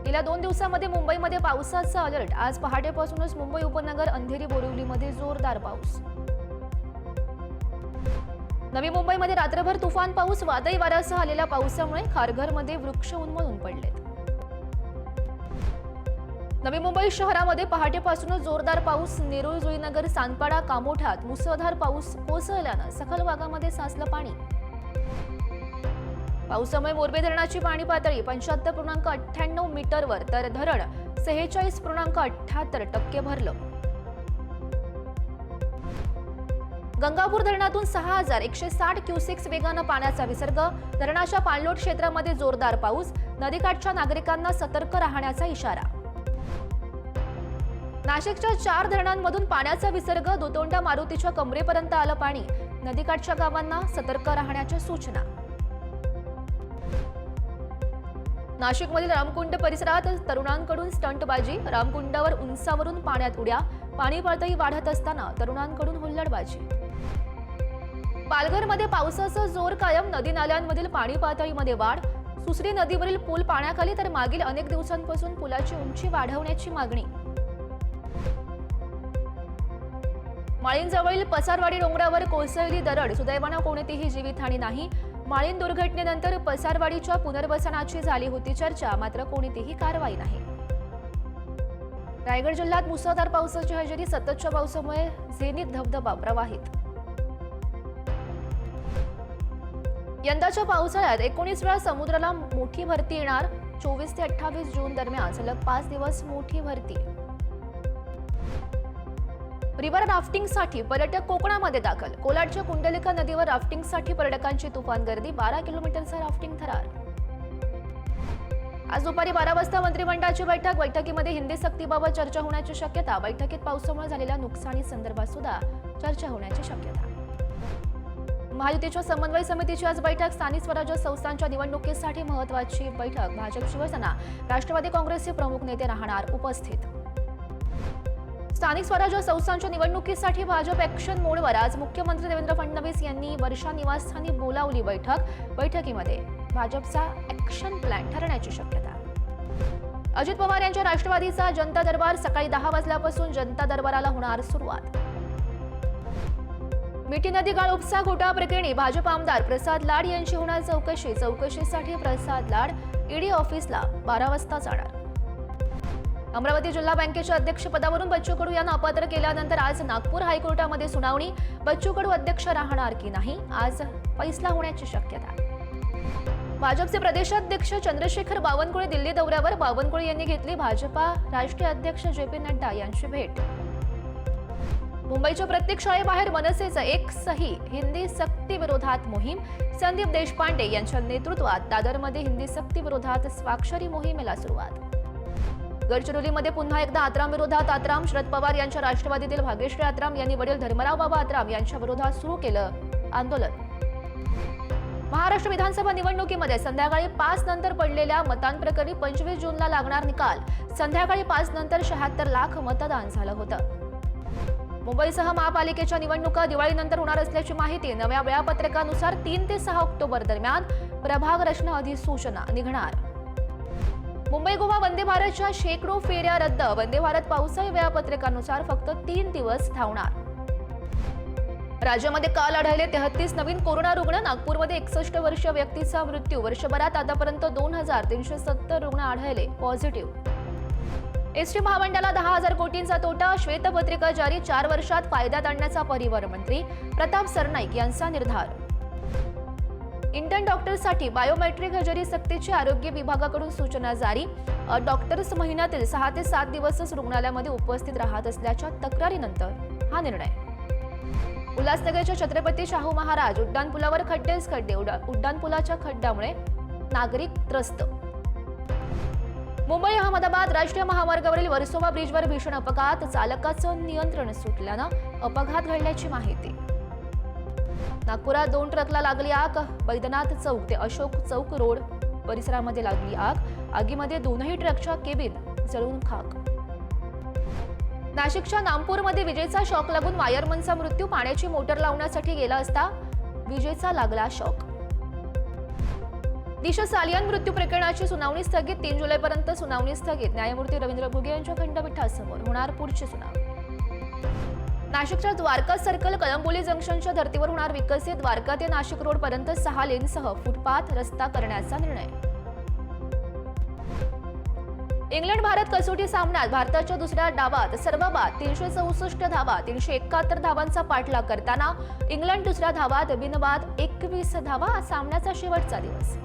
गेल्या 2 दिवसांमध्ये मुंबईमध्ये पावसाचा अलर्ट। आज पहाटेपासूनच मुंबई उपनगर, अंधेरी, बोरिवलीमध्ये जोरदार पाऊस। नवी मुंबईमध्ये रात्रभर तुफान पाऊस, वादळी वाऱ्यासह आलेल्या पावसामुळे खारघरमध्ये वृक्ष उन्मळून पडलेत। नवी मुंबई शहरामध्ये पहाटेपासूनच जोरदार पाऊस। नेरूळ, जुईनगर, सानपाडा, कामोठात मुसळधार पाऊस कोसळल्यानं सखल भागामध्ये साचलं पाणी। पावसामुळे मोरबे धरणाची पाणी पातळी 75.98 मीटरवर, तर धरण 46.78% भरलं। गंगापूर धरणातून 6160 क्युसेक्स वेगानं पाण्याचा विसर्ग। धरणाच्या पाणलोट क्षेत्रामध्ये जोरदार पाऊस। नदीकाठच्या नागरिकांना सतर्क राहण्याचा इशारा। नाशिकच्या 4 धरणांमधून पाण्याचा विसर्ग। दुतोंडा मारुतीच्या कमरेपर्यंत आलं पाणी। नदीकाठच्या गावांना सतर्क राहण्याच्या सूचना। नाशिकमधील रामकुंड परिसरात तरुणांकडून स्टंटबाजी। रामकुंडावर उंचावरून पाण्यात उड्या। पाणी पातळी वाढत असताना तरुणांकडून हुल्लडबाजी। पालघरमध्ये पावसाचा जोर कायम। नदी नाल्यांमधील पाणी पातळीमध्ये वाढ। सुसरी नदीवरील पूल पाण्याखाली, तर मागील अनेक दिवसांपासून पुलाची उंची वाढवण्याची मागणी। माळीणजवळील पसारवाडी डोंगरावर कोसळली दरड। सुदैवानं कोणतीही जीवितहानी नाही। माळीण दुर्घटनेनंतर पसारवाडीच्या पुनर्वसनाची झाली होती चर्चा, मात्र कोणतीही कारवाई नाही। रायगड जिल्ह्यात मुसळधार पावसाची हजेरी। सततच्या पावसामुळे झेनीत धबधबा प्रवाहित। यंदाच्या पावसाळ्यात 19 वेळा समुद्राला मोठी भरती येणार। 24 ते 28 जून दरम्यान सलग 5 दिवस मोठी भरती। रिव्हर राफ्टिंगसाठी पर्यटक कोकणामध्ये दाखल। कोलाडच्या कुंडलिका नदीवर राफ्टिंगसाठी पर्यटकांची तुफान गर्दी। 12 किलोमीटरचा राफ्टिंग थरार। आज दुपारी 12 वाजता मंत्रिमंडळाची बैठक। बैठकीमध्ये हिंदी सक्तीबाबत चर्चा होण्याची शक्यता। बैठकीत पावसामुळे झालेल्या नुकसानी संदर्भात सुद्धा चर्चा होण्याची शक्यता। महायुतीच्या समन्वय समितीची आज बैठक। स्थानिक स्वराज्य संस्थांच्या निवडणुकीसाठी महत्त्वाची बैठक। भाजप, शिवसेना, राष्ट्रवादी काँग्रेसचे प्रमुख नेते राहणार उपस्थित। स्थानिक स्वराज्य संस्थांच्या निवडणुकीसाठी भाजप ॲक्शन मोडवर। आज मुख्यमंत्री देवेंद्र फडणवीस यांनी वर्षा निवासस्थानी बोलावली बैठक। बैठकीमध्ये भाजपचा ॲक्शन प्लॅन ठरण्याची शक्यता। अजित पवार यांच्या राष्ट्रवादीचा जनता दरबार। सकाळी 10 वाजल्यापासून जनता दरबाराला होणार सुरुवात। मिठी नदी गाळ उपसा घोटाळा प्रकरणी भाजप आमदार प्रसाद लाड यांची होणार चौकशी। चौकशीसाठी प्रसाद लाड ईडी ऑफिसला 12 वाजता जाणार। अमरावती जिल्हा बँकेच्या अध्यक्षपदावरून बच्चू कडू यांना अपात्र केल्यानंतर आज नागपूर हायकोर्टामध्ये सुनावणी। बच्चू कडू अध्यक्ष राहणार की नाही, आज फैसला होण्याची शक्यता। भाजपचे प्रदेशाध्यक्ष चंद्रशेखर बावनकुळे दिल्ली दौऱ्यावर। बावनकुळे यांनी घेतली भाजपा राष्ट्रीय अध्यक्ष जे.पी. नड्डा यांची भेट। मुंबईच्या प्रत्येक शाळेबाहेर मनसेचं एक सही हिंदी सक्ती विरोधात मोहीम। संदीप देशपांडे यांच्या नेतृत्वात दादरमध्ये हिंदी सक्ती विरोधात स्वाक्षरी मोहिमेला सुरुवात। गडचिरोलीमध्ये पुन्हा एकदा आत्राम विरोधात आत्राम। शरद पवार यांच्या राष्ट्रवादीतील भाग्यश्री आत्राम यांनी वडील धर्मराव बाबा आत्राम यांच्या विरोधात सुरू केलं आंदोलन। महाराष्ट्र विधानसभा निवडणुकीमध्ये संध्याकाळी 5 नंतर पडलेल्या मतांप्रकरणी 25 जूनला लागणार निकाल। संध्याकाळी 5 नंतर 76 लाख मतदान झालं होतं। मुंबईसह महापालिकेच्या निवडणुका दिवाळीनंतर होणार असल्याची माहिती। नव्या वेळापत्रकानुसार 3 ते 6 ऑक्टोबर दरम्यान प्रभाग रचना अधिसूचना निघणार। मुंबई गोवा वंदे भारतच्या शेकडो फेऱ्या रद्द। वंदे भारत पावसाळी वेळापत्रकानुसार फक्त 3 दिवस धावणार। राज्यामध्ये काल आढळले 33 नवीन कोरोना रुग्ण। नागपूरमध्ये 61 वर्षीय व्यक्तीचा मृत्यू। वर्षभरात आतापर्यंत 2370 रुग्ण आढळले पॉझिटिव्ह। एसटी महामंडळाला 10,000 कोटींचा तोटा। श्वेतपत्रिका जारी। 4 वर्षात फायद्यात आणण्याचा परिवहन मंत्री प्रताप सरनाईक यांचा निर्धार। इंटर्न डॉक्टरसाठी बायोमेट्रिक हजेरी सक्तीची। आरोग्य विभागाकडून सूचना जारी। डॉक्टर्स महिन्यातील 6 ते 7 दिवसच रुग्णालयामध्ये उपस्थित राहत असल्याच्या तक्रारीनंतर हा निर्णय। उल्हासनगरच्या छत्रपती शाहू महाराज उड्डाणपुलावर खड्डेच खड्डे। उड्डाणपुलाच्या खड्ड्यामुळे नागरिक त्रस्त। मुंबई अहमदाबाद राष्ट्रीय महामार्गावरील वर्सोवा ब्रिजवर भीषण अपघात। चालकाचं नियंत्रण सुटल्यानं अपघात घडल्याची माहिती। नागपुरात 2 ट्रकला लागली आग। बैद्यनाथ चौक ते अशोक चौक रोड परिसरामध्ये लागली आग। आगीमध्ये 2ही ट्रकच्या केबिन जळून खाक। नाशिकच्या नामपूरमध्ये विजेचा शॉक लागून वायरमनचा मृत्यू। पाण्याची मोटर लावण्यासाठी गेला असता विजेचा लागला शॉक। दिशा सालियान मृत्यू प्रकरणाची सुनावणी स्थगित, 3 जुलैपर्यंत सुनावणी स्थगित. न्यायमूर्ती रवींद्र भोगे यांच्या खंडपीठासमोर होणार पुढची सुनावणी. नाशिकच्या द्वारका सर्कल कळंबोली जंक्शनच्या धर्तीवर होणार विकसित. द्वारका ते नाशिक रोड पर्यंत 6 लेनसह फुटपाथ रस्ता करण्याचा निर्णय. इंग्लंड भारत कसोटी सामन्यात भारताच्या दुसऱ्या डावात सर्वबाद 364 धावा 371 धावांचा पाठलाग करताना इंग्लंड दुसऱ्या धावात बिनबाद 21 धावा. सामन्याचा शेवटचा दिवस.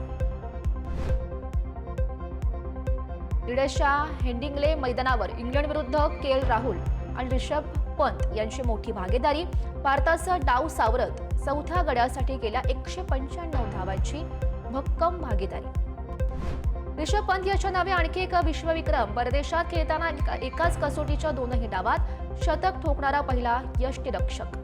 लीड्सच्या हेडिंग्ले मैदानावर इंग्लंड विरुद्ध केएल राहुल आणि ऋषभ पंत यांची मोठी भागीदारी. भारताचा डाव सावरत चौथ्या गड्यासाठी गेल्या 195 धावांची भक्कम भागीदारी. ऋषभ पंत याच्या नावे आणखी एक विश्वविक्रम. परदेशात खेळताना एकाच कसोटीच्या 2ही डावात शतक ठोकणारा पहिला यष्टिरक्षक.